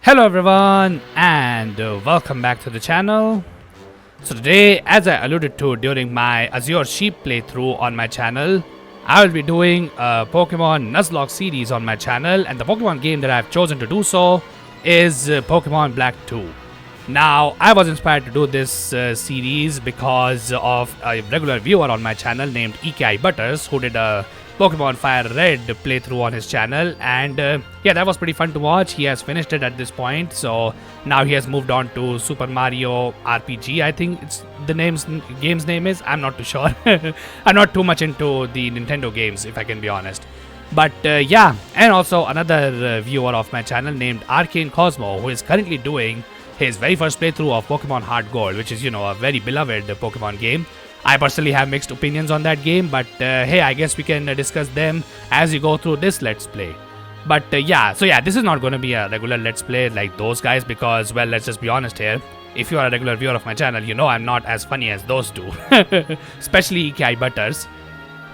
Hello everyone and welcome back to the channel. So today, as I alluded to during my Azure Sheep playthrough on my channel, I will be doing a Pokemon Nuzlocke series on my channel, and the Pokemon game that I have chosen to do so is Pokemon Black 2. Now, I was inspired to do this series because of a regular viewer on my channel named EKI Butters, who did a Pokemon Fire Red playthrough on his channel, and yeah, that was pretty fun to watch. He has finished it at this point, so now he has moved on to Super Mario RPG. I think it's the game's name is. I'm not too sure. I'm not too much into the Nintendo games, if I can be honest. But yeah, and also another viewer of my channel named Arcane Cosmo, who is currently doing his very first playthrough of Pokemon Heart Gold, which is, a very beloved Pokemon game. I personally have mixed opinions on that game, but hey, I guess we can discuss them as you go through this Let's Play. But yeah, this is not going to be a regular Let's Play like those guys because, well, let's just be honest here. If you are a regular viewer of my channel, you know I'm not as funny as those two, especially EKI Butters.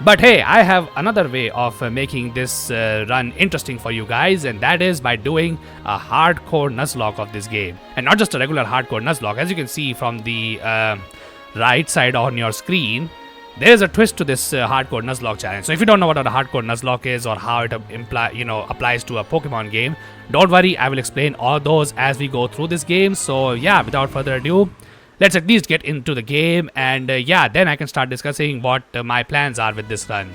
But hey, I have another way of making this run interesting for you guys, and that is by doing a hardcore Nuzlocke of this game. And not just a regular hardcore Nuzlocke. As you can see from the right side on your screen, there is a twist to this hardcore Nuzlocke challenge. So if you don't know what a hardcore Nuzlocke is or how it applies to a Pokemon game, don't worry, I will explain all those as we go through this game. So yeah, without further ado, let's at least get into the game, and yeah, then I can start discussing what my plans are with this run.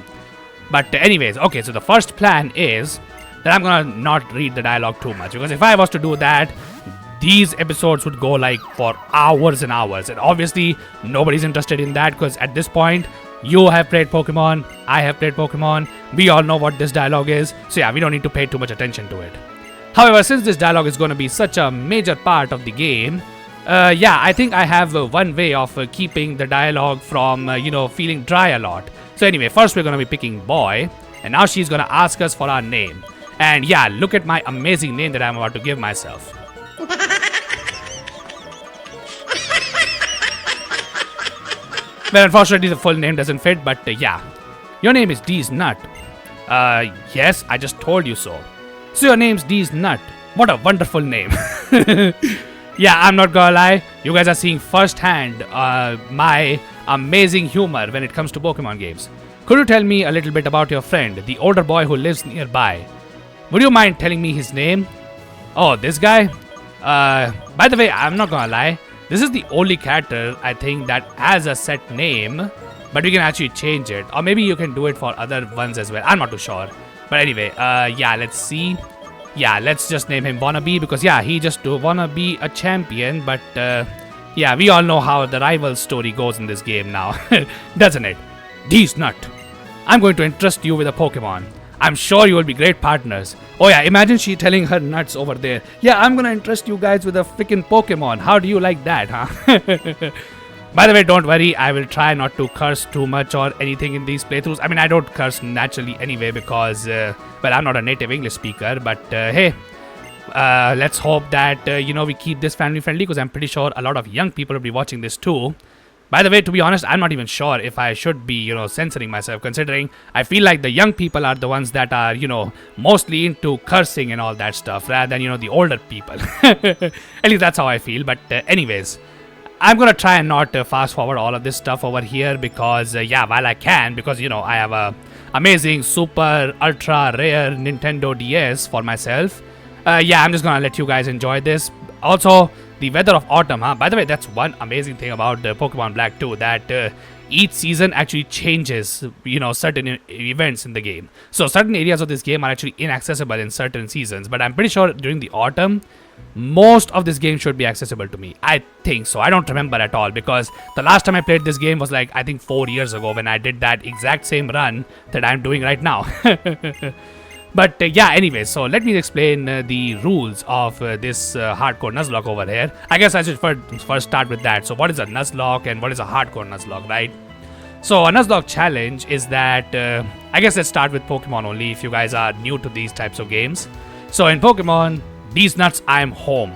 But anyways, okay, so the first plan is that I'm gonna not read the dialogue too much, because if I was to do that, these episodes would go like for hours and hours, and obviously nobody's interested in that, because at this point you have played Pokemon, I have played Pokemon, we all know what this dialogue is, so yeah, we don't need to pay too much attention to it. However, since this dialogue is going to be such a major part of the game, yeah, I think I have one way of keeping the dialogue from, feeling dry a lot. So anyway, first we're going to be picking Boy, and now she's going to ask us for our name. And yeah, look at my amazing name that I'm about to give myself. Well, unfortunately, the full name doesn't fit, but yeah. Your name is D's Nut. Yes, I just told you so. So your name's D's Nut. What a wonderful name. Yeah, I'm not gonna lie, you guys are seeing firsthand my amazing humor when it comes to Pokemon games. Could you tell me a little bit about your friend, the older boy who lives nearby? Would you mind telling me his name? Oh, this guy? By the way, I'm not gonna lie, this is the only character I think that has a set name, but we can actually change it. Or maybe you can do it for other ones as well, I'm not too sure. But anyway, yeah, let's see. Yeah, let's just name him Wannabe, because yeah, he just wanna be a champion, but yeah, we all know how the rival story goes in this game now, doesn't it? D's Nut, I'm going to entrust you with a Pokemon. I'm sure you will be great partners. Oh yeah, imagine she telling her nuts over there. Yeah, I'm gonna entrust you guys with a freaking Pokemon. How do you like that, huh? By the way, don't worry, I will try not to curse too much or anything in these playthroughs. I mean, I don't curse naturally anyway because, well, I'm not a native English speaker. But hey, let's hope that, we keep this family friendly, because I'm pretty sure a lot of young people will be watching this too. By the way, to be honest, I'm not even sure if I should be, censoring myself, considering I feel like the young people are the ones that are, mostly into cursing and all that stuff, rather than, the older people. At least that's how I feel. But anyways, I'm gonna try and not fast forward all of this stuff over here, because yeah, while I can, because I have a amazing super ultra rare Nintendo DS for myself. Yeah, I'm just gonna let you guys enjoy this. Also, the weather of autumn, huh? By the way, that's one amazing thing about Pokemon Black 2, that each season actually changes, certain events in the game. So certain areas of this game are actually inaccessible in certain seasons, but I'm pretty sure during the autumn, most of this game should be accessible to me. I think so. I don't remember at all, because the last time I played this game was like, I think 4 years ago, when I did that exact same run that I'm doing right now. But yeah, anyways, so let me explain the rules of this hardcore Nuzlocke over here. I guess I should first start with that. So what is a Nuzlocke and what is a hardcore Nuzlocke, right? So a Nuzlocke challenge is that, I guess let's start with Pokemon only if you guys are new to these types of games. So in Pokemon, These Nuts, I'm home.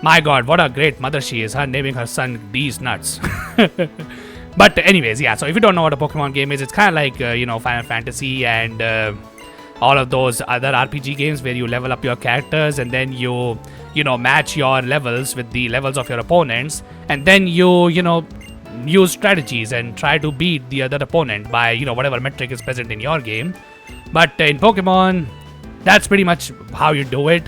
My god, what a great mother she is, her naming her son These Nuts. But anyways, yeah, so if you don't know what a Pokemon game is, it's kind of like, Final Fantasy and all of those other RPG games where you level up your characters and then you match your levels with the levels of your opponents, and then you use strategies and try to beat the other opponent by whatever metric is present in your game. But in Pokemon, that's pretty much how you do it,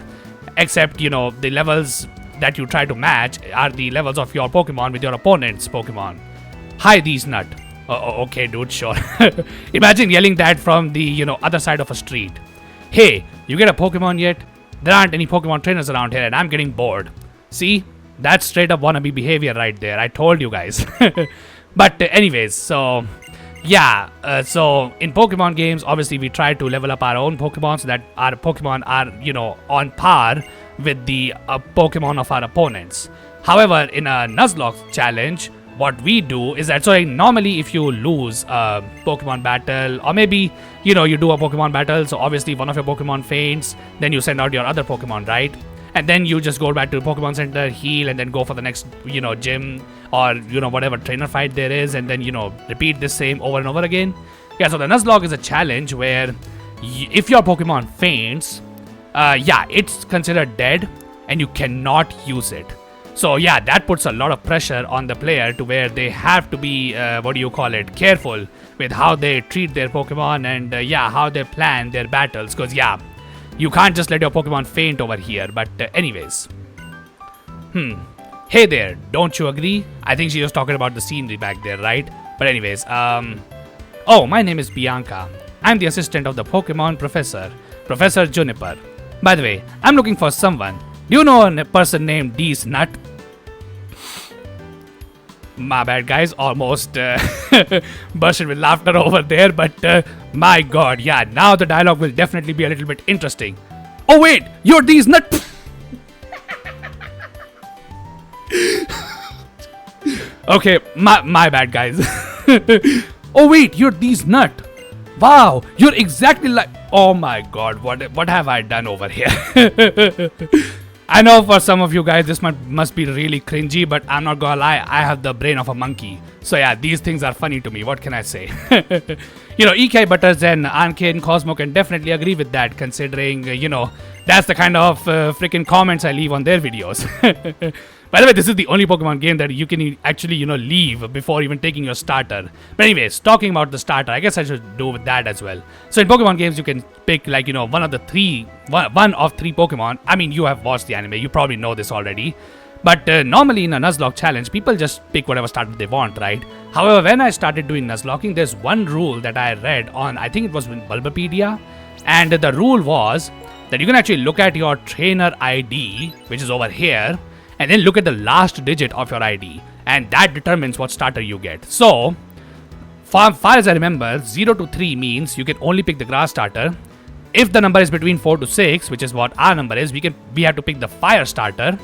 except the levels that you try to match are the levels of your Pokemon with your opponent's Pokemon. Hi, these nut. Okay, dude, sure. Imagine yelling that from the other side of a street. Hey, you get a Pokemon yet? There aren't any Pokemon trainers around here and I'm getting bored. See? That's straight up wannabe behavior right there. I told you guys. But anyways, so yeah, so in Pokemon games, obviously we try to level up our own Pokemon so that our Pokemon are, on par with the Pokemon of our opponents. However, in a Nuzlocke challenge, what we do is that, so normally if you lose a Pokemon battle, or maybe, you do a Pokemon battle, so obviously one of your Pokemon faints, then you send out your other Pokemon, right? And then you just go back to the Pokemon Center, heal, and then go for the next, gym or, whatever trainer fight there is, and then, repeat the same over and over again. Yeah, so the Nuzlocke is a challenge where if your Pokemon faints, it's considered dead and you cannot use it. So yeah, that puts a lot of pressure on the player to where they have to be, careful with how they treat their Pokemon and, how they plan their battles. Because, you can't just let your Pokemon faint over here. But anyways. Hey there, don't you agree? I think she was talking about the scenery back there, right? But anyways, oh, my name is Bianca. I'm the assistant of the Pokemon professor, Professor Juniper. By the way, I'm looking for someone. Do you know a person named D's Nut? My bad, guys. Almost bursted with laughter over there. But my god, yeah. Now the dialogue will definitely be a little bit interesting. Oh wait, you're D's Nut. Okay, my bad, guys. Oh wait, you're D's Nut. Wow, you're exactly like... Oh my god, what have I done over here? I know for some of you guys this must be really cringy, but I'm not gonna lie, I have the brain of a monkey. So yeah, these things are funny to me, what can I say? EK Butters and Anke and Cosmo can definitely agree with that, considering, that's the kind of freaking comments I leave on their videos. By the way, this is the only Pokemon game that you can actually, leave before even taking your starter. But anyways, talking about the starter, I guess I should do with that as well. So in Pokemon games, you can pick one of three Pokemon. I mean, you have watched the anime, you probably know this already. But normally in a Nuzlocke challenge, people just pick whatever starter they want, right? However, when I started doing Nuzlocking, there's one rule that I read on, I think it was in Bulbapedia. And the rule was that you can actually look at your trainer ID, which is over here, and then look at the last digit of your ID, and that determines what starter you get. So, far as I remember, 0 to 3 means you can only pick the grass starter. If the number is between 4 to 6, which is what our number is, we have to pick the fire starter.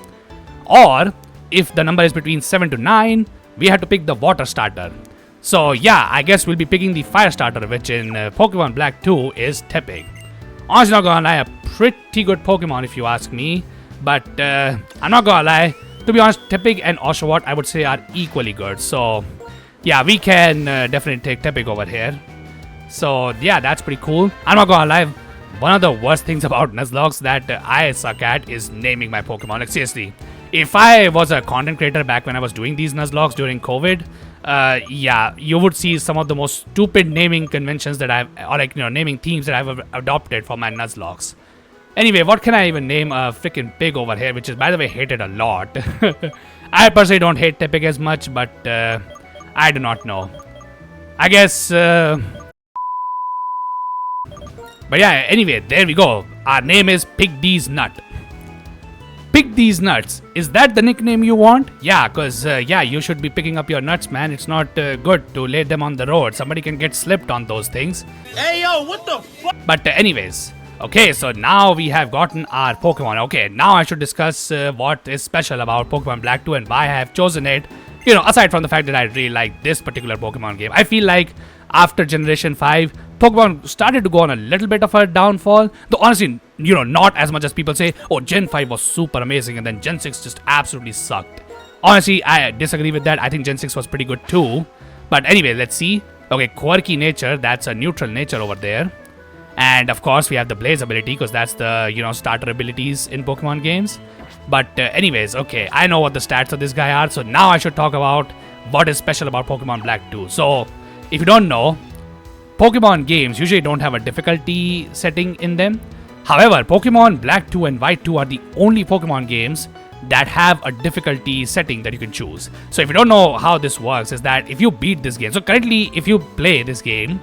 Or, if the number is between 7 to 9, we have to pick the water starter. So yeah, I guess we'll be picking the fire starter, which in Pokemon Black 2 is Tepig. Honestly, not gonna lie, a pretty good Pokemon if you ask me. But I'm not gonna lie, to be honest, Tepig and Oshawott I would say are equally good. So yeah, we can definitely take Tepig over here. So yeah, that's pretty cool. I'm not gonna lie, one of the worst things about Nuzlocke that I suck at is naming my Pokemon. Like seriously, if I was a content creator back when I was doing these Nuzlocke during COVID, yeah, you would see some of the most stupid naming conventions that naming themes that I've adopted for my Nuzlocke. Anyway, what can I even name a freaking pig over here, which is, by the way, hated a lot. I personally don't hate Tepig as much, but I do not know. I guess... But yeah, anyway, there we go. Our name is Pig D's Nut. Pick these nuts. Is that the nickname you want? Yeah, because, yeah, you should be picking up your nuts, man. It's not good to lay them on the road. Somebody can get slipped on those things. Hey, yo, what the fuck? But anyways... Okay, so now we have gotten our Pokemon. Okay, now I should discuss what is special about Pokemon Black 2 and why I have chosen it. Aside from the fact that I really like this particular Pokemon game. I feel like after Generation 5, Pokemon started to go on a little bit of a downfall. Though honestly, not as much as people say, oh, Gen 5 was super amazing and then Gen 6 just absolutely sucked. Honestly, I disagree with that. I think Gen 6 was pretty good too. But anyway, let's see. Okay, Quirky Nature, that's a neutral nature over there. And of course, we have the Blaze ability because that's the, starter abilities in Pokemon games. But anyways, okay, I know what the stats of this guy are, so now I should talk about what is special about Pokemon Black 2. So, if you don't know, Pokemon games usually don't have a difficulty setting in them. However, Pokemon Black 2 and White 2 are the only Pokemon games that have a difficulty setting that you can choose. So if you don't know how this works, is that if you beat this game, so currently if you play this game,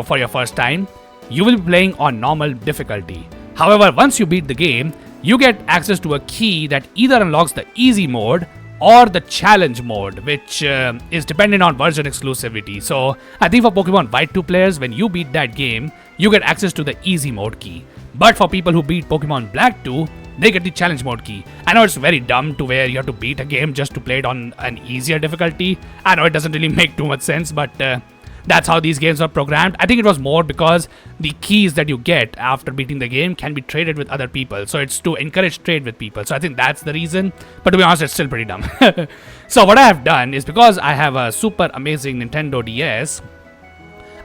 for your first time, you will be playing on normal difficulty. However, once you beat the game, you get access to a key that either unlocks the easy mode or the challenge mode, which is dependent on version exclusivity. So I think for Pokemon White 2 players, when you beat that game, you get access to the easy mode key. But for people who beat Pokemon Black 2, they get the challenge mode key. I know it's very dumb to where you have to beat a game just to play it on an easier difficulty. I know it doesn't really make too much sense, but that's how these games are programmed. I think it was more because the keys that you get after beating the game can be traded with other people. So it's to encourage trade with people. So I think that's the reason. But to be honest, it's still pretty dumb. So what I have done is, because I have a super amazing Nintendo DS,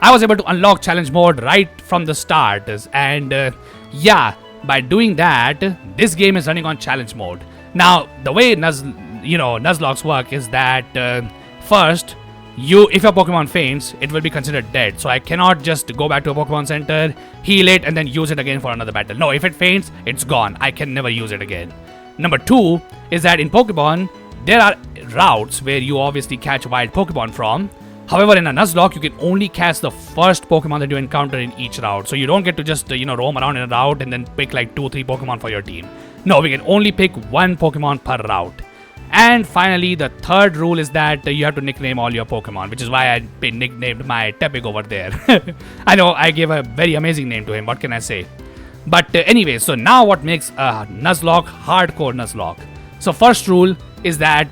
I was able to unlock challenge mode right from the start. And yeah, by doing that, this game is running on challenge mode. Now, the way Nuzlocks work is that first, if your Pokemon faints, it will be considered dead. So I cannot just go back to a Pokemon Center, heal it, and then use it again for another battle. No, if it faints, it's gone. I can never use it again. Number 2 is that in Pokemon, there are routes where you obviously catch wild Pokemon from. However, in a Nuzlocke, you can only catch the first Pokemon that you encounter in each route. So you don't get to just, roam around in a route and then pick like 2-3 Pokemon for your team. No, we can only pick 1 Pokemon per route. And finally, the third rule is that you have to nickname all your Pokemon, which is why I nicknamed my Tepig over there. I know, I gave a very amazing name to him, what can I say? But anyway, so now what makes a Nuzlocke hardcore Nuzlocke? So first rule is that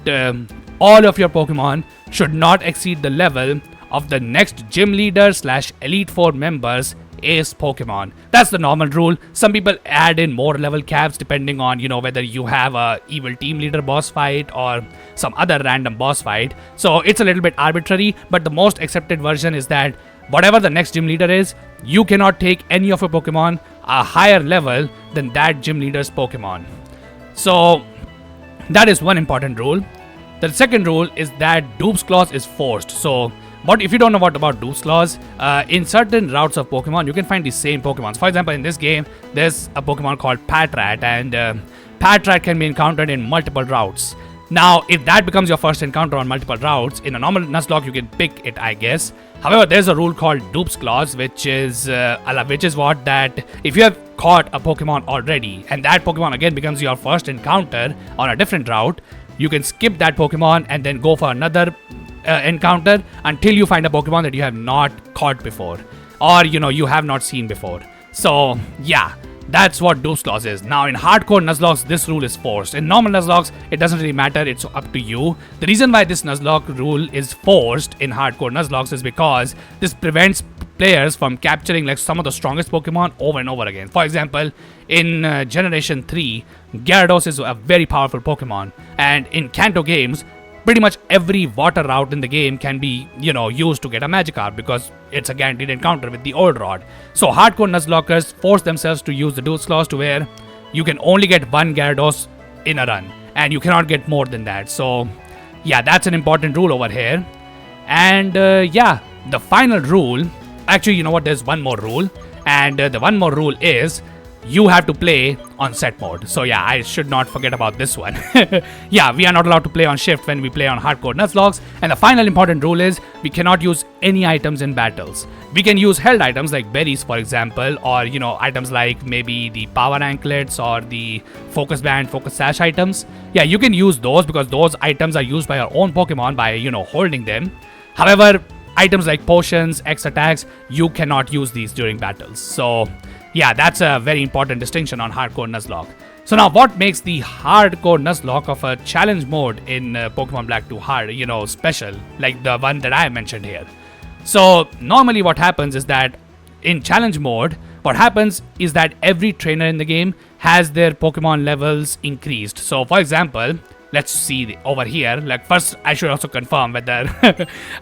all of your Pokemon should not exceed the level of the next gym leader / Elite Four members ace Pokemon. That's the normal rule. Some people add in more level caps depending on, whether you have a evil team leader boss fight or some other random boss fight. So it's a little bit arbitrary, but the most accepted version is that whatever the next gym leader is, you cannot take any of your Pokemon a higher level than that gym leader's Pokemon. So that is one important rule. The second rule is that Dupe's Claws is forced. So but if you don't know what about Dupe's Claws, in certain routes of Pokemon, you can find the same Pokemon. For example, in this game, there's a Pokemon called Patrat, and Patrat can be encountered in multiple routes. Now, if that becomes your first encounter on multiple routes, in a normal Nuzlocke, you can pick it, I guess. However, there's a rule called Dupe's Claws, which is what that if you have caught a Pokemon already, and that Pokemon again becomes your first encounter on a different route, you can skip that Pokemon and then go for another encounter until you find a Pokemon that you have not caught before, or you have not seen before. So yeah, that's what Dupe's Claws is. Now in hardcore Nuzlocks, this rule is forced. In normal Nuzlocke, it doesn't really matter, it's up to you. The reason why this Nuzlocke rule is forced in hardcore Nuzlocke is because this prevents players from capturing like some of the strongest Pokemon over and over again. For example, in Generation 3, Gyarados is a very powerful Pokemon, and in Kanto games, pretty much every water route in the game can be, used to get a Magikarp because it's a guaranteed encounter with the old rod. So hardcore Nuzlockers force themselves to use the Dupe's Claws to where you can only get 1 Gyarados in a run, and you cannot get more than that. So yeah, that's an important rule over here. And yeah, the final rule, actually, you know what, there's one more rule, and the one more rule is you have to play on set mode. So yeah, I should not forget about this one. Yeah, we are not allowed to play on shift when we play on hardcore Nuzlocke. And the final important rule is we cannot use any items in battles. We can use held items like berries, for example, or items like maybe the power anklets or the focus band, focus sash items. Yeah, you can use those because those items are used by your own Pokemon by holding them. However, items like potions, X attacks, you cannot use these during battles. So yeah, that's a very important distinction on hardcore Nuzlocke. So now what makes the hardcore Nuzlocke of a challenge mode in Pokemon Black 2 hard, special, like the one that I mentioned here? So normally what happens is that in challenge mode, what happens is that every trainer in the game has their Pokemon levels increased. So for example, let's see over here. Like first, I should also confirm whether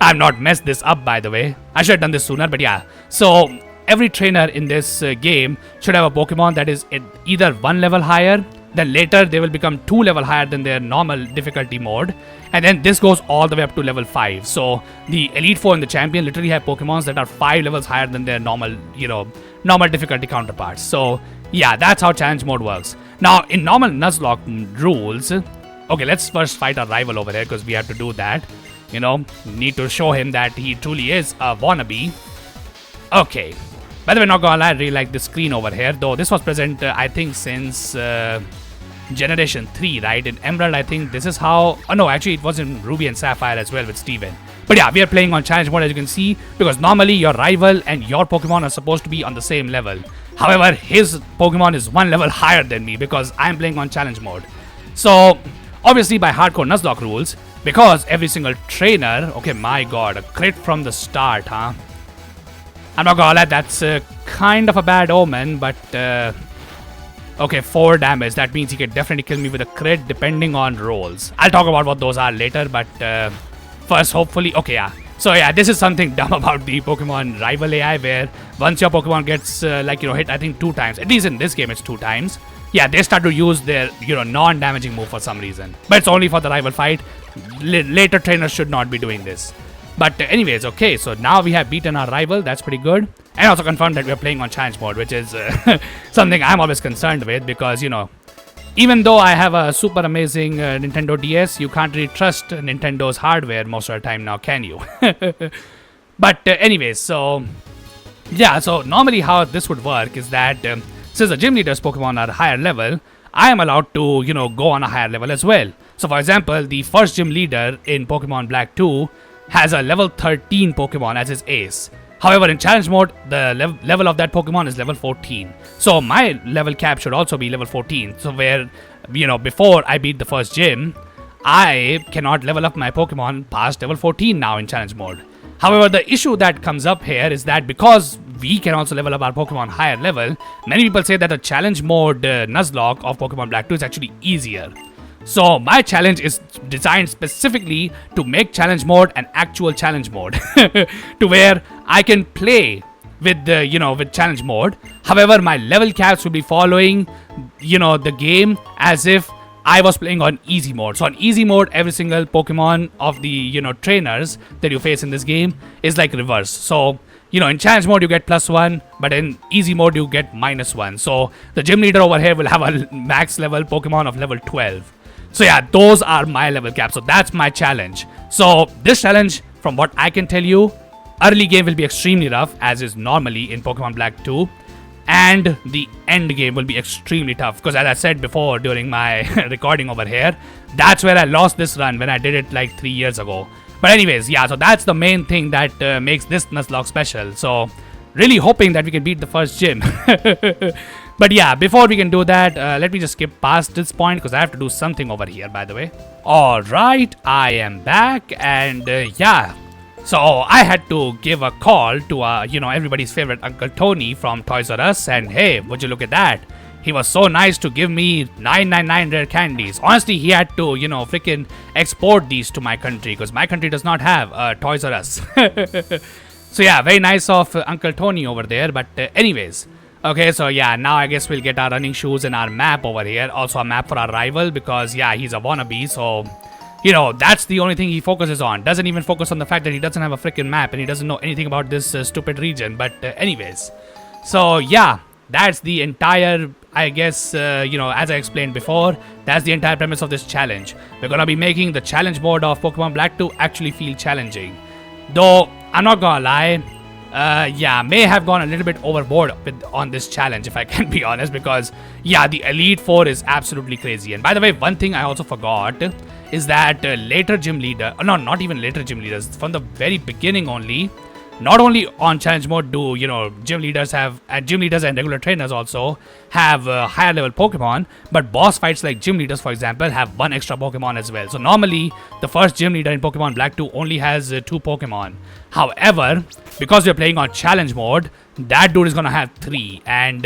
I've not messed this up, by the way. I should have done this sooner, but yeah. So every trainer in this game should have a Pokemon that is either 1 level higher then later they will become 2 level higher than their normal difficulty mode, and then this goes all the way up to level 5. So the Elite Four and the Champion literally have Pokemons that are 5 levels higher than their normal, normal difficulty counterparts. So yeah, that's how challenge mode works. Now in normal Nuzlocke rules, okay, let's first fight our rival over here because we have to do that. Need to show him that he truly is a wannabe. Okay. By the way, not gonna lie, I really like this screen over here. Though this was present, I think, since Generation 3, right? In Emerald, I think this is how... Oh, no, actually, it was in Ruby and Sapphire as well with Steven. But yeah, we are playing on challenge mode, as you can see, because normally your rival and your Pokemon are supposed to be on the same level. However, his Pokemon is 1 level higher than me because I'm playing on challenge mode. So, obviously, by hardcore Nuzlocke rules, because every single trainer... Okay, my god, a crit from the start, huh? I'm not gonna lie, that's kind of a bad omen, but okay, 4 damage. That means he can definitely kill me with a crit depending on rolls. I'll talk about what those are later, but first, hopefully, okay, yeah. So yeah, this is something dumb about the Pokemon rival AI, where once your Pokemon gets hit, I think 2 times. At least in this game, it's 2 times. Yeah, they start to use their non-damaging move for some reason, but it's only for the rival fight. Later trainers should not be doing this. But anyways, okay, so now we have beaten our rival. That's pretty good. And also confirmed that we're playing on challenge mode, which is something I'm always concerned with because, even though I have a super amazing Nintendo DS, you can't really trust Nintendo's hardware most of the time now, can you? But anyways, so yeah, so normally how this would work is that since the gym leader's Pokemon are higher level, I am allowed to, go on a higher level as well. So for example, the first gym leader in Pokemon Black 2 has a level 13 Pokemon as his ace. However, in challenge mode, the level of that Pokemon is level 14. So my level cap should also be level 14. So where, before I beat the first gym, I cannot level up my Pokemon past level 14 now in challenge mode. However, the issue that comes up here is that because we can also level up our Pokemon higher level, many people say that the challenge mode Nuzlocke of Pokemon Black 2 is actually easier. So my challenge is designed specifically to make challenge mode an actual challenge mode to where I can play with the with challenge mode. However, my level caps will be following the game as if I was playing on easy mode. So on easy mode, every single Pokemon of the trainers that you face in this game is like reverse. So in challenge mode you get +1, but in easy mode you get -1. So the gym leader over here will have a max level Pokemon of level 12. So yeah, those are my level caps. So that's my challenge. So this challenge, from what I can tell you, early game will be extremely rough, as is normally in Pokemon Black 2. And the end game will be extremely tough. Because as I said before during my recording over here, that's where I lost this run when I did it like 3 years ago. But anyways, yeah, so that's the main thing that makes this Nuzlocke special. So really hoping that we can beat the first gym. But yeah, before we can do that, let me just skip past this point because I have to do something over here, by the way. Alright, I am back, and yeah. So I had to give a call to, everybody's favorite Uncle Tony from Toys R Us, and hey, would you look at that? He was so nice to give me 999 rare candies. Honestly, he had to, freaking export these to my country because my country does not have Toys R Us. So yeah, very nice of Uncle Tony over there, but anyways. Okay, so yeah, now I guess we'll get our running shoes and our map over here. Also a map for our rival because, yeah, he's a wannabe. So, that's the only thing he focuses on. Doesn't even focus on the fact that he doesn't have a freaking map and he doesn't know anything about this stupid region. But anyways, so yeah, that's the entire, I guess, as I explained before, that's the entire premise of this challenge. We're going to be making the challenge mode of Pokemon Black 2 actually feel challenging. Though, I'm not going to lie. Yeah, may have gone a little bit overboard on this challenge, if I can be honest, because yeah, the Elite Four is absolutely crazy. And by the way, one thing I also forgot is that later gym leader, no, not even later gym leaders, from the very beginning only, not only on challenge mode do gym leaders have, and gym leaders and regular trainers also have higher level Pokemon, but boss fights like gym leaders, for example, have 1 extra Pokemon as well. So normally the first gym leader in Pokemon Black 2 only has 2 Pokemon. However, because we're playing on challenge mode, that dude is gonna have 3. And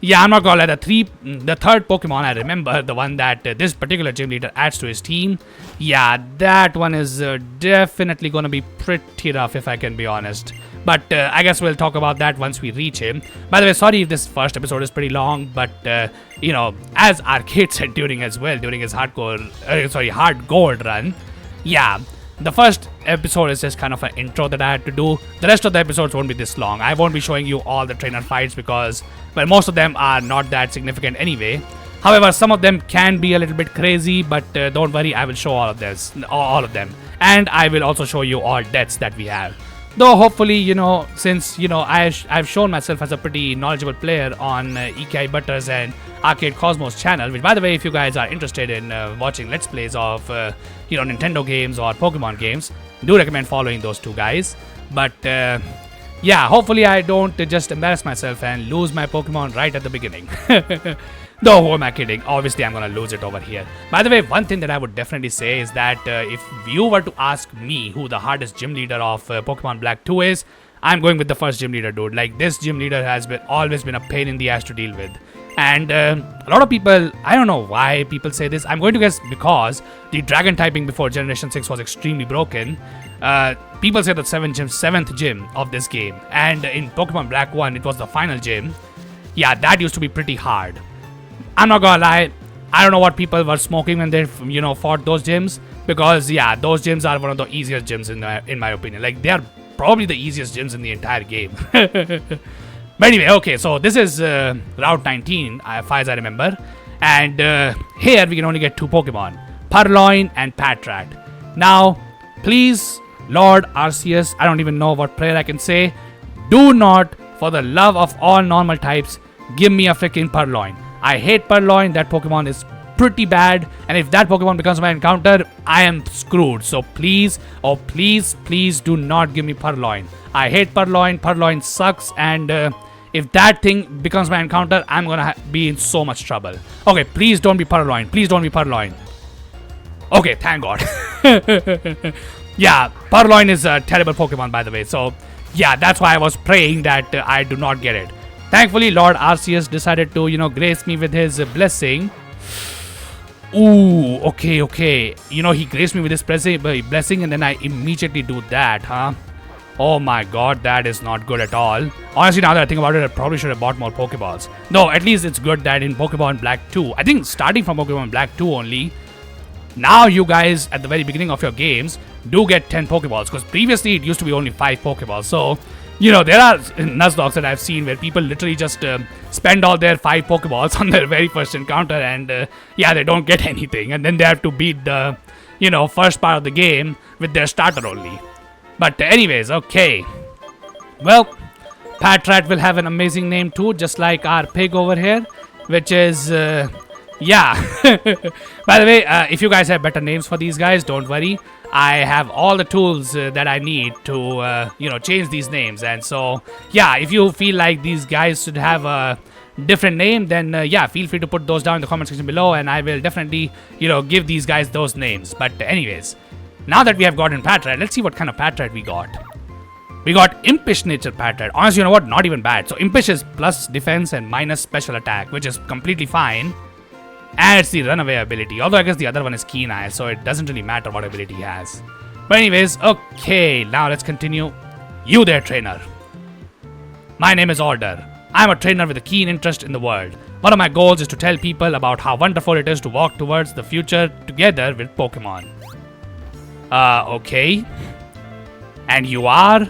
yeah, I'm not gonna lie, the third Pokemon I remember, the one that this particular gym leader adds to his team, yeah, that one is definitely gonna be pretty rough, if I can be honest. But I guess we'll talk about that once we reach him. By the way, sorry if this first episode is pretty long, but as Arcade said during his hard gold run, yeah, the first episode is just kind of an intro that I had to do. The rest of the episodes won't be this long. I won't be showing you all the trainer fights because, well, most of them are not that significant anyway. However, some of them can be a little bit crazy, but don't worry, I will show all of them. And I will also show you all deaths that we have. Though hopefully, since, I've shown myself as a pretty knowledgeable player on EKI Butters and Arcade Cosmos channel, which by the way, if you guys are interested in watching Let's Plays of, Nintendo games or Pokemon games, do recommend following those two guys. But, yeah, hopefully I don't just embarrass myself and lose my Pokemon right at the beginning. Though, who am I kidding? Obviously, I'm gonna lose it over here. By the way, one thing that I would definitely say is that if you were to ask me who the hardest gym leader of Pokemon Black 2 is, I'm going with the first gym leader, dude. Like, this gym leader has always been a pain in the ass to deal with. And a lot of people, I don't know why people say this. I'm going to guess because the dragon typing before Generation 6 was extremely broken. People say the 7th gym of this game. And in Pokemon Black 1, it was the final gym. Yeah, that used to be pretty hard. I'm not gonna lie, I don't know what people were smoking when they, fought those gyms. Because, yeah, those gyms are one of the easiest gyms in my opinion. Like, they are probably the easiest gyms in the entire game. But anyway, okay, so this is Route 19, as far as I remember. And here we can only get 2 Pokemon, Purloin and Patrat. Now, please, Lord Arceus, I don't even know what prayer I can say. Do not, for the love of all normal types, give me a freaking Purloin. I hate Purloin, that Pokemon is pretty bad, and if that Pokemon becomes my encounter, I am screwed. So please, oh please, please do not give me Purloin. I hate Purloin, Purloin sucks, and if that thing becomes my encounter, I'm gonna be in so much trouble. Okay, please don't be Purloin, please don't be Purloin. Okay, thank God. Yeah, Purloin is a terrible Pokemon, by the way, so yeah, that's why I was praying that I do not get it. Thankfully, Lord Arceus decided to, grace me with his blessing. Ooh, okay. He graced me with his blessing and then I immediately do that, huh? Oh my god, that is not good at all. Honestly, now that I think about it, I probably should have bought more Pokeballs. No, at least it's good that in Pokemon Black 2, I think starting from Pokemon Black 2 only, now you guys, at the very beginning of your games, do get 10 Pokeballs. Because previously, it used to be only 5 Pokeballs. So, there are Nuzlocke that I've seen where people literally just spend all their 5 Pokeballs on their very first encounter and, yeah, they don't get anything. And then they have to beat the, first part of the game with their starter only. But anyways, okay. Well, Patrat will have an amazing name too, just like our pig over here, which is, yeah. By the way, if you guys have better names for these guys, don't worry. I have all the tools that I need to, change these names. And so, yeah, if you feel like these guys should have a different name, then, yeah, feel free to put those down in the comment section below. And I will definitely, give these guys those names. But anyways, now that we have gotten Patrat, let's see what kind of Patrat we got. We got Impish Nature Patrat. Honestly, you know what? Not even bad. So Impish is plus defense and minus special attack, which is completely fine. And it's the runaway ability. Although I guess the other one is Keen Eye, so it doesn't really matter what ability he has. But anyways, okay, now let's continue. You there, trainer. My name is Alder. I'm a trainer with a keen interest in the world. One of my goals is to tell people about how wonderful it is to walk towards the future together with Pokemon. Okay. And you are?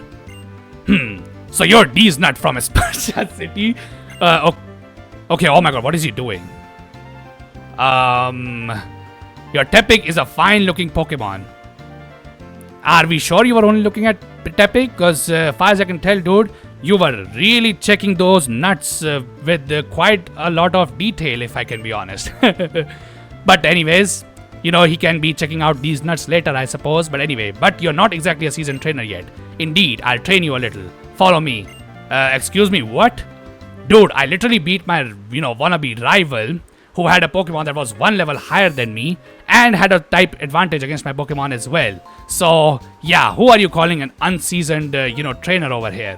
So you're D's Nut from Esparcia City? Okay, oh my god, what is he doing? Your Tepig is a fine-looking Pokemon. Are we sure you were only looking at Tepig? Because, far as I can tell, dude, you were really checking those nuts with quite a lot of detail, if I can be honest. But anyways, he can be checking out these nuts later, I suppose. But anyway, but you're not exactly a seasoned trainer yet. Indeed, I'll train you a little. Follow me. Excuse me, what? Dude, I literally beat my, wannabe rival, who had a Pokemon that was 1 level higher than me and had a type advantage against my Pokemon as well. So, yeah, who are you calling an unseasoned, trainer over here?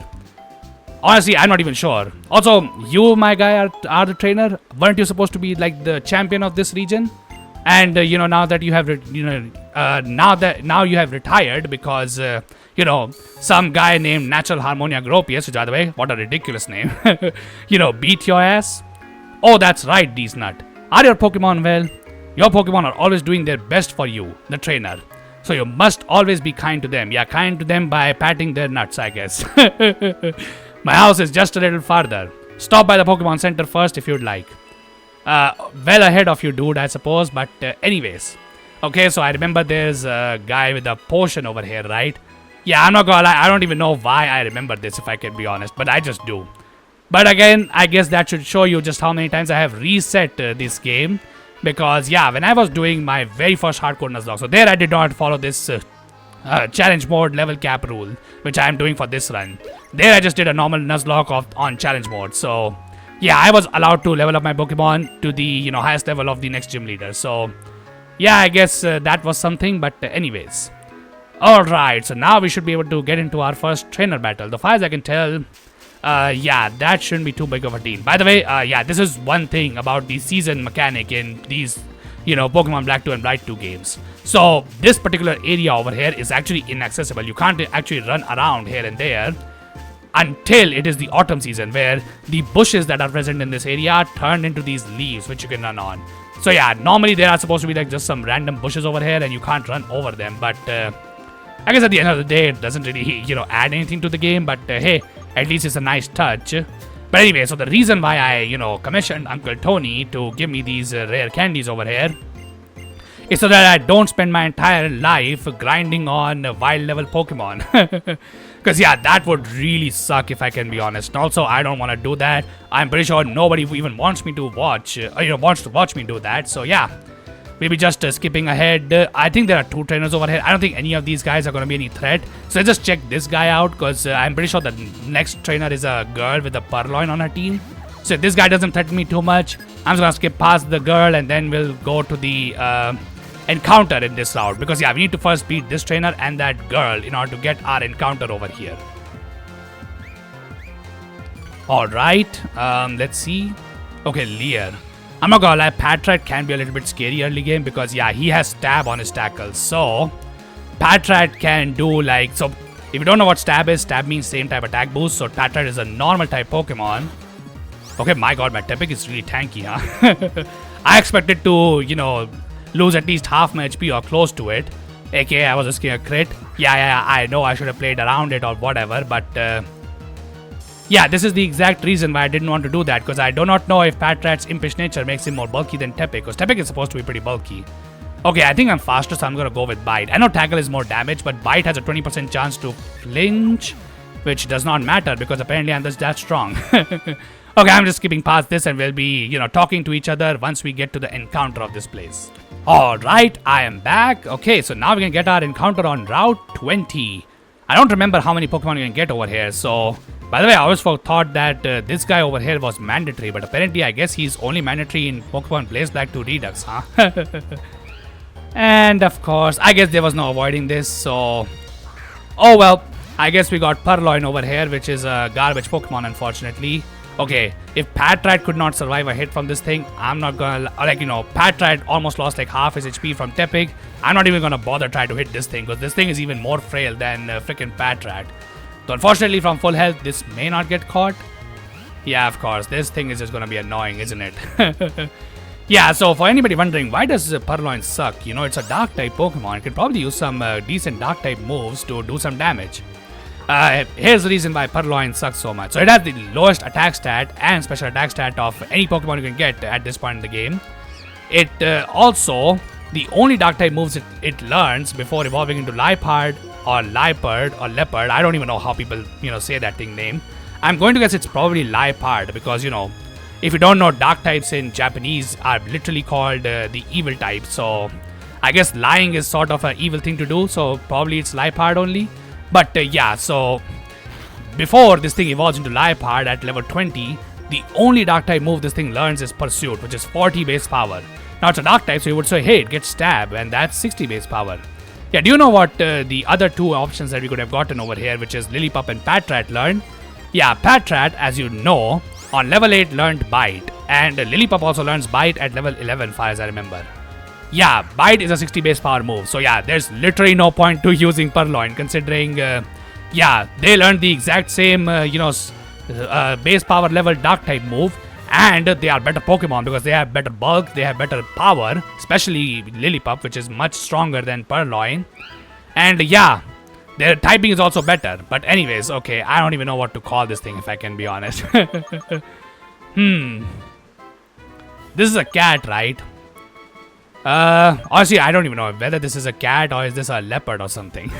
Honestly, I'm not even sure. Also, you, my guy, are the trainer? Weren't you supposed to be, like, the champion of this region? And, now that you have, now you have retired because some guy named Natural Harmonia Gropius, which by the way, what a ridiculous name, beat your ass. Oh, that's right, D's Nut. Are your Pokemon well? Your Pokemon are always doing their best for you, the trainer. So you must always be kind to them. Yeah, kind to them by patting their nuts, I guess. My house is just a little farther. Stop by the Pokemon Center first if you'd like. Well ahead of you, dude, I suppose. But anyways. Okay, so I remember there's a guy with a potion over here, right? Yeah, I'm not gonna lie. I don't even know why I remember this, if I can be honest. But I just do. But again, I guess that should show you just how many times I have reset this game. Because, yeah, when I was doing my very first hardcore Nuzlocke, so there I did not follow this challenge mode level cap rule, which I am doing for this run. There I just did a normal Nuzlocke on challenge mode. So, yeah, I was allowed to level up my Pokemon to the, highest level of the next gym leader. So, yeah, I guess that was something. But anyways. Alright, so now we should be able to get into our first trainer battle. The far as I can tell... yeah, that shouldn't be too big of a deal. By the way, yeah, this is one thing about the season mechanic in these, Pokemon Black 2 and White 2 games. So, this particular area over here is actually inaccessible. You can't actually run around here and there until it is the autumn season, where the bushes that are present in this area turn into these leaves, which you can run on. So, yeah, normally there are supposed to be like just some random bushes over here and you can't run over them. But, I guess at the end of the day, it doesn't really, add anything to the game. But, hey... At least it's a nice touch. But anyway, so the reason why I, commissioned Uncle Tony to give me these rare candies over here is so that I don't spend my entire life grinding on wild level Pokemon. Because, yeah, that would really suck if I can be honest. And also, I don't want to do that. I'm pretty sure nobody even wants me to watch, wants to watch me do that. So, yeah. Maybe just skipping ahead. I think there are 2 trainers over here. I don't think any of these guys are going to be any threat. So let's just check this guy out because I'm pretty sure the next trainer is a girl with a Purloin on her team. So if this guy doesn't threaten me too much, I'm just going to skip past the girl and then we'll go to the encounter in this route. Because yeah, we need to first beat this trainer and that girl in order to get our encounter over here. Alright, let's see. Okay, Leer. I'm not gonna lie, Patrat can be a little bit scary early game because, yeah, he has Stab on his tackle. So, Patrat can do like... So, if you don't know what Stab is, Stab means same type attack boost. So, Patrat is a normal type Pokemon. Okay, my god, my Tepic is really tanky, huh? I expected to, lose at least half my HP or close to it. AKA, I was risking a crit. Yeah, I know I should have played around it or whatever, but... yeah, this is the exact reason why I didn't want to do that, because I do not know if Patrat's impish nature makes him more bulky than Tepic, because Tepic is supposed to be pretty bulky. Okay, I think I'm faster, so I'm going to go with Bite. I know Tackle is more damage, but Bite has a 20% chance to flinch, which does not matter, because apparently I'm just that strong. Okay, I'm just skipping past this, and we'll be, talking to each other once we get to the encounter of this place. Alright, I am back. Okay, so now we can get our encounter on Route 20. I don't remember how many Pokemon you can get over here, so... By the way, I always thought that this guy over here was mandatory, but apparently I guess he's only mandatory in Pokemon Blaze Black 2 Redux, huh? And of course, I guess there was no avoiding this, so... Oh well, I guess we got Purloin over here, which is a garbage Pokemon, unfortunately. Okay, if Patrat could not survive a hit from this thing, I'm not gonna... Patrat almost lost like half his HP from Tepic. I'm not even gonna bother try to hit this thing, because this thing is even more frail than frickin' Patrat. So unfortunately, from full health, this may not get caught. Yeah, of course. This thing is just going to be annoying, isn't it? Yeah, so for anybody wondering, why does Purloin suck? It's a Dark-type Pokemon. It can probably use some decent Dark-type moves to do some damage. Here's the reason why Purloin sucks so much. So it has the lowest attack stat and special attack stat of any Pokemon you can get at this point in the game. It also... The only Dark-type moves it learns before evolving into Liepard or Liepard or Leopard. I don't even know how people, say that thing name. I'm going to guess it's probably Liepard because, if you don't know, Dark types in Japanese are literally called the evil type. So, I guess lying is sort of an evil thing to do. So, probably it's Liepard only. But, yeah, so, before this thing evolves into Liepard at level 20, the only Dark-type move this thing learns is Pursuit, which is 40 base power. Now it's a dark type, so you would say, hey, it gets Stab, and that's 60 base power. Yeah, do you know what the other 2 options that we could have gotten over here, which is Lillipup and Patrat, learned? Yeah, Patrat, as you know, on level 8 learned Bite, and Lillipup also learns Bite at level 11, far as I remember. yeah, Bite is a 60 base power move. So yeah, there's literally no point to using Purloin considering, yeah, they learned the exact same, base power level Dark type move. And they are better Pokemon because they have better bulk, they have better power, especially Lillipup, which is much stronger than Purloin. And yeah, their typing is also better. But anyways, okay, I don't even know what to call this thing if I can be honest. This is a cat, right? Honestly, I don't even know whether this is a cat or is this a leopard or something.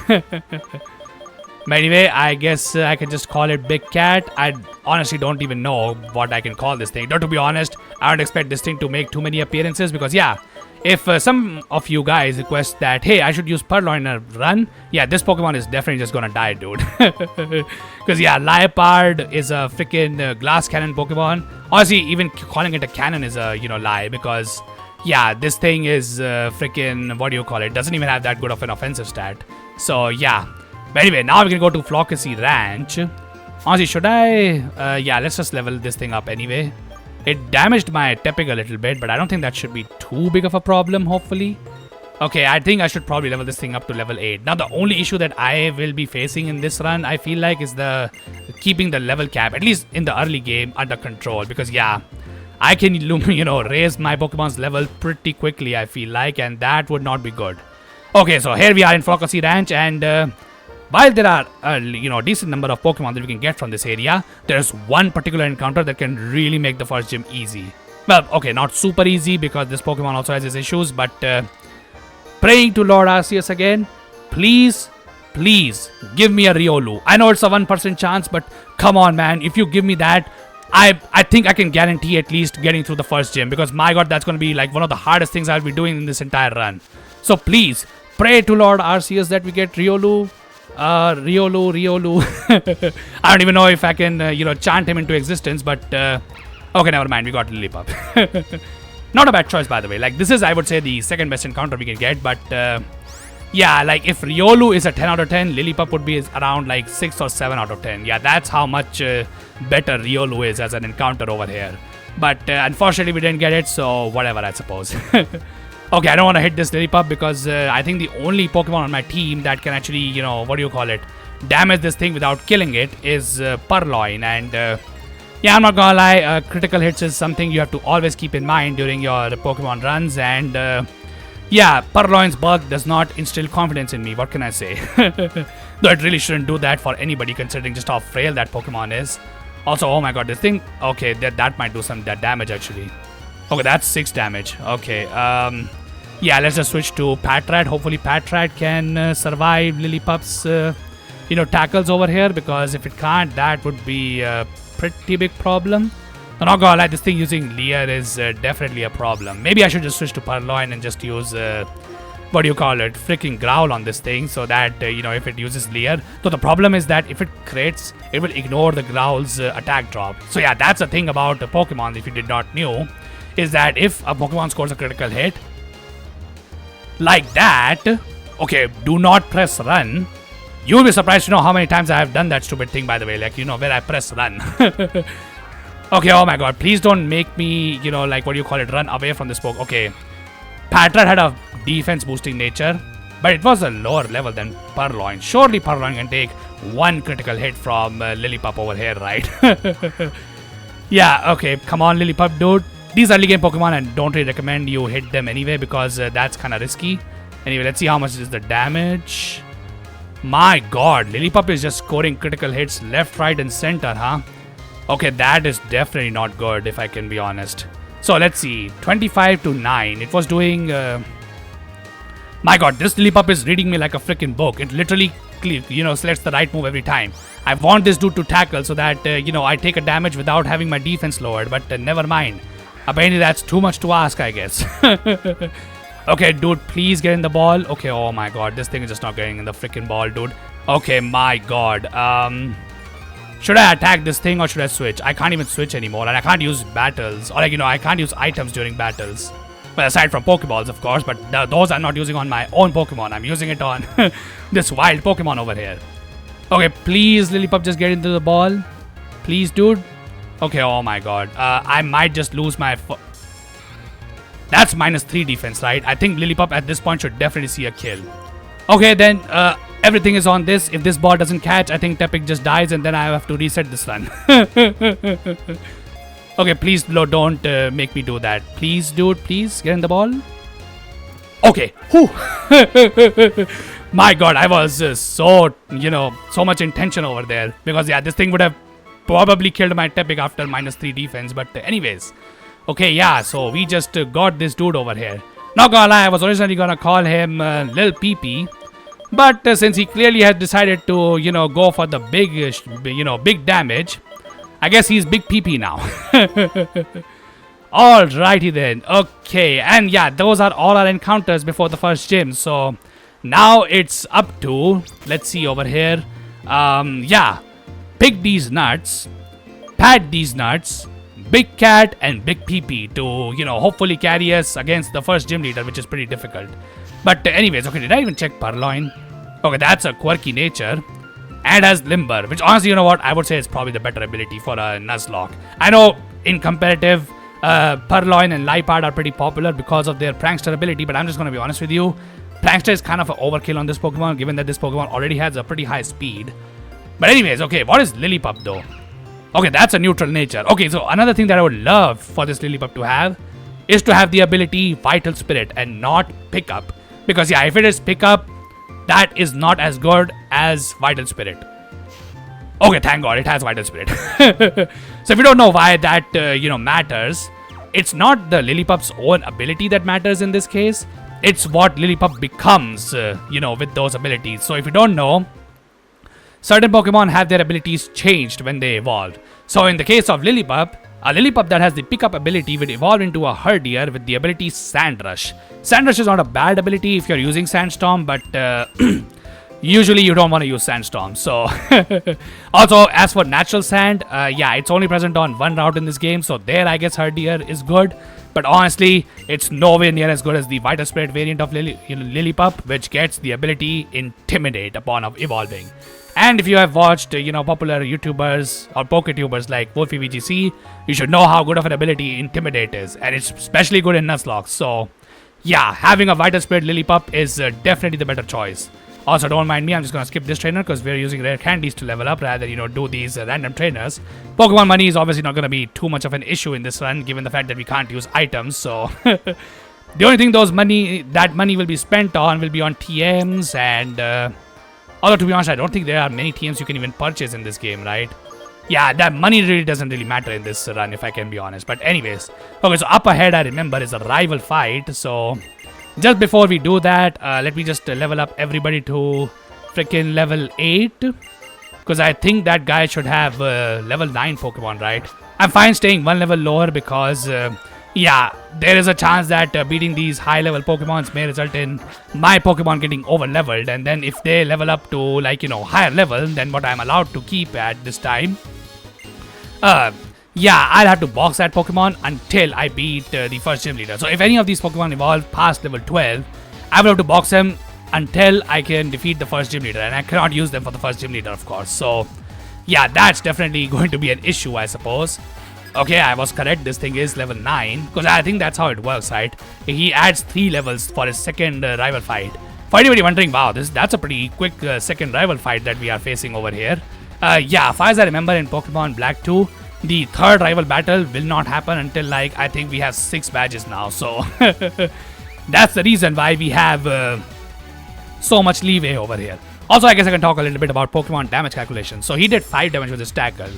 But anyway, I guess I can just call it Big Cat. I honestly don't even know what I can call this thing. Though to be honest, I don't expect this thing to make too many appearances because yeah, if some of you guys request that, hey, I should use Purloin in a run, yeah, this Pokemon is definitely just gonna die, dude. Because yeah, Liepard is a freaking glass cannon Pokemon. Honestly, even calling it a cannon is a, lie because yeah, this thing is freaking, what do you call it? Doesn't even have that good of an offensive stat. So yeah. But anyway, now we can go to Flockacy Ranch. Honestly, should I? Yeah, let's just level this thing up anyway. It damaged my Tepig a little bit, but I don't think that should be too big of a problem, hopefully. Okay, I think I should probably level this thing up to level 8. Now, the only issue that I will be facing in this run, I feel like, is the keeping the level cap, at least in the early game, under control. Because, yeah, I can, raise my Pokemon's level pretty quickly, I feel like, and that would not be good. Okay, so here we are in Flockacy Ranch, and while there are a decent number of Pokemon that we can get from this area, there's one particular encounter that can really make the first gym easy. Well, okay, not super easy because this Pokemon also has its issues, but praying to Lord Arceus again, please give me a Riolu. I know it's a 1% chance, but come on, man, if you give me that, I think I can guarantee at least getting through the first gym because my god, that's going to be like one of the hardest things I'll be doing in this entire run. So please, pray to Lord Arceus that we get Riolu. Riolu. I don't even know if I can, chant him into existence, but okay, never mind. We got Lillipup. Not a bad choice, by the way. Like, this is, I would say, the second best encounter we can get, but yeah, like, if Riolu is a 10 out of 10, Lillipup would be around, like, 6 or 7 out of 10. Yeah, that's how much better Riolu is as an encounter over here. But unfortunately, we didn't get it, so whatever, I suppose. Okay, I don't want to hit this Lillipup because I think the only Pokemon on my team that can actually, damage this thing without killing it is Purloin. And yeah, I'm not gonna lie, critical hits is something you have to always keep in mind during your Pokemon runs. And yeah, Purloin's bulk does not instill confidence in me. What can I say? Though it really shouldn't do that for anybody considering just how frail that Pokemon is. Also, oh my god, this thing, okay, that might do some damage actually. Okay, that's 6 damage. Okay, yeah, let's just switch to Patrat. Hopefully Patrat can survive Lillipup's, tackles over here. Because if it can't, that would be a pretty big problem. I'm not gonna lie, this thing using Leer is definitely a problem. Maybe I should just switch to Purloin and just use, freaking Growl on this thing. So that, if it uses Leer. So the problem is that if it crits, it will ignore the Growl's attack drop. So yeah, that's the thing about Pokemon, if you did not know. Is that if a Pokemon scores a critical hit like that, okay, do not press run. You'll be surprised to know how many times I have done that stupid thing, by the way, like, where I press run. Okay, oh my god, please don't make me, run away from this Poke. Okay, Patrat had a defense boosting nature, but it was a lower level than Purloin. Surely Purloin can take one critical hit from Lillipup over here, right? Yeah, okay, come on, Lillipup, dude. These early game Pokemon, I don't really recommend you hit them anyway because that's kind of risky. Anyway, let's see how much is the damage. My god, Lillipup is just scoring critical hits left, right, and center, huh? Okay, that is definitely not good if I can be honest. So let's see, 25 to 9. It was doing... My god, this Lillipup is reading me like a freaking book. It literally, selects the right move every time. I want this dude to tackle so that, I take a damage without having my defense lowered, but never mind. Apparently that's too much to ask, I guess. Okay, dude, please get in the ball. Okay, oh my god, this thing is just not getting in the freaking ball, dude. Okay, my god. Should I attack this thing or should I switch? I can't even switch anymore and I can't use battles. Or I can't use items during battles. Well, aside from Pokeballs, of course, but those I'm not using on my own Pokemon. I'm using it on this wild Pokemon over here. Okay, please, Lillipup, just get into the ball. Please, dude. Okay, oh my god. I might just lose my... That's -3 defense, right? I think Lillipup at this point should definitely see a kill. Okay, then everything is on this. If this ball doesn't catch, I think Tepic just dies and then I have to reset this run. Okay, please don't make me do that. Please, dude, please get in the ball. Okay. Whew. My god, I was so much intention over there. Because, yeah, this thing would have probably killed my Tepic after -3 defense. But anyways. Okay, yeah, so we just got this dude over here. Not gonna lie, I was originally gonna call him Lil PP. But since he clearly had decided to, go for the big damage, I guess he's Big PP now. Alrighty then. Okay, and yeah, those are all our encounters before the first gym. So now it's up to, let's see over here. Yeah, pick these nuts, pat these nuts, Big Cat and Big PP to, hopefully carry us against the first gym leader, which is pretty difficult. But anyways, okay, did I even check Purloin? Okay, that's a quirky nature. And has Limber, which honestly, you know what, I would say is probably the better ability for a Nuzlocke. I know in competitive, Purloin and Lipard are pretty popular because of their Prankster ability, but I'm just going to be honest with you. Prankster is kind of an overkill on this Pokemon, given that this Pokemon already has a pretty high speed. But anyways, okay, what is Lillipup though? Okay, that's a neutral nature. Okay, so another thing that I would love for this Lillipup to have is to have the ability Vital Spirit and not Pickup. Because yeah, if it is Pickup, that is not as good as Vital Spirit. Okay, thank God it has Vital Spirit. So if you don't know why that, matters, it's not the Lillipup's own ability that matters in this case. It's what Lillipup becomes, with those abilities. So if you don't know, certain Pokemon have their abilities changed when they evolved. So in the case of Lillipup, a Lillipup that has the pickup ability will evolve into a Herdier with the ability Sand Rush. Sand Rush is not a bad ability if you're using Sandstorm, but usually you don't want to use Sandstorm. So also, as for Natural Sand, yeah, it's only present on one route in this game, so there I guess Herdier is good. But honestly, it's nowhere near as good as the Vital Spirit variant of Lillipup, which gets the ability Intimidate upon evolving. And if you have watched, popular YouTubers or PokeTubers like Wolfie VGC, you should know how good of an ability Intimidate is. And it's especially good in Nuzlocke. So, yeah, having a Vital Spirit Lillipup is definitely the better choice. Also, don't mind me, I'm just going to skip this trainer because we're using rare candies to level up rather than, do these random trainers. Pokemon money is obviously not going to be too much of an issue in this run, given the fact that we can't use items. So, the only thing that money will be spent on will be on TMs and... although, to be honest, I don't think there are many TMs you can even purchase in this game, right? Yeah, that money really doesn't really matter in this run, if I can be honest. But anyways, okay, so up ahead, I remember, is a rival fight. So, just before we do that, let me just level up everybody to freaking level 8. Because I think that guy should have level 9 Pokemon, right? I'm fine staying one level lower because... yeah, there is a chance that beating these high-level Pokemons may result in my Pokemon getting over-leveled. And then if they level up to, higher level than what I'm allowed to keep at this time, yeah, I'll have to box that Pokemon until I beat the first gym leader. So if any of these Pokemon evolve past level 12, I will have to box them until I can defeat the first gym leader. And I cannot use them for the first gym leader, of course. So, yeah, that's definitely going to be an issue, I suppose. Okay, I was correct. This thing is level 9. Because I think that's how it works, right? He adds 3 levels for his second rival fight. For anybody wondering, wow, that's a pretty quick second rival fight that we are facing over here. Yeah, as far as I remember in Pokemon Black 2, the third rival battle will not happen until, I think we have 6 badges now. So, that's the reason why we have so much leeway over here. Also, I guess I can talk a little bit about Pokemon damage calculation. So, he did 5 damage with his tackle.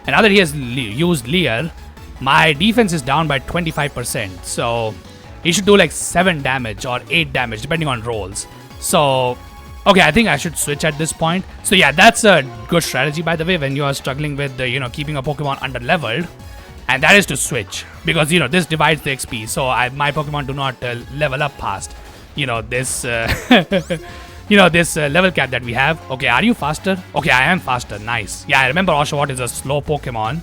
And now that he has used Leer, my defense is down by 25%. So, he should do 7 damage or 8 damage depending on rolls. So, okay, I think I should switch at this point. So, yeah, that's a good strategy, by the way, when you are struggling with, keeping a Pokemon under-leveled. And that is to switch. Because, this divides the XP. So, my Pokemon do not level up past, this... this level cap that we have. Okay, are you faster? Okay, I am faster. Nice. Yeah, I remember Oshawott is a slow Pokemon.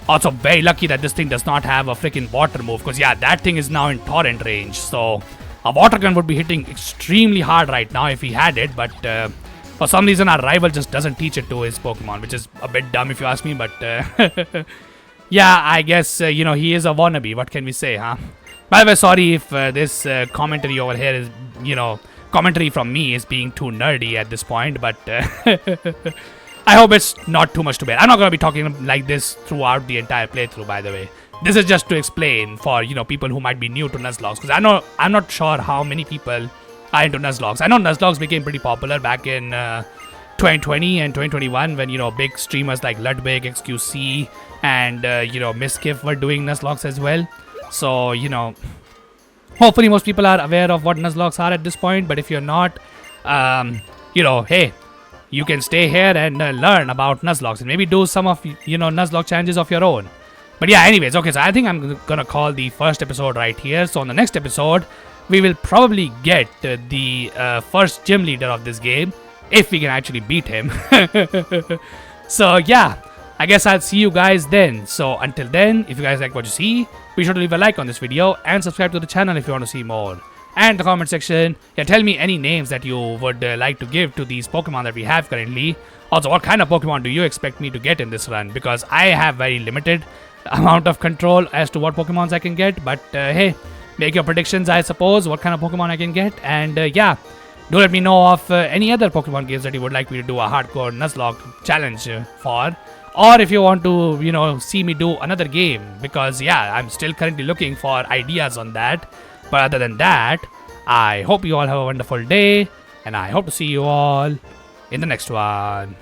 Also, very lucky that this thing does not have a freaking water move. Because, yeah, that thing is now in torrent range. So, a water gun would be hitting extremely hard right now if he had it. But, for some reason, our rival just doesn't teach it to his Pokemon. Which is a bit dumb if you ask me. But, yeah, I guess, he is a wannabe. What can we say, huh? By the way, sorry if this commentary over here is, commentary from me is being too nerdy at this point, but I hope it's not too much to bear. I'm not going to be talking like this throughout the entire playthrough, by the way. This is just to explain for, people who might be new to Nuzlocke, because I'm not sure how many people are into Nuzlocke. I know Nuzlocke became pretty popular back in 2020 and 2021 when, big streamers like Ludwig, XQC, and, Miskiff were doing Nuzlocke as well. So, hopefully most people are aware of what Nuzlocke are at this point, but if you're not, hey, you can stay here and learn about Nuzlocke and maybe do some of, Nuzlocke challenges of your own. But yeah, anyways, okay, so I think I'm gonna call the first episode right here. So on the next episode, we will probably get the first gym leader of this game, if we can actually beat him. So yeah, I guess I'll see you guys then. So until then, if you guys like what you see, be sure to leave a like on this video and subscribe to the channel if you want to see more. And the comment section, tell me any names that you would like to give to these Pokemon that we have currently. Also, what kind of Pokemon do you expect me to get in this run? Because I have very limited amount of control as to what Pokemons I can get. But hey, make your predictions, I suppose, what kind of Pokemon I can get. And yeah, do let me know of any other Pokemon games that you would like me to do a hardcore Nuzlocke challenge for. Or if you want to, see me do another game. Because yeah, I'm still currently looking for ideas on that. But other than that, I hope you all have a wonderful day. And I hope to see you all in the next one.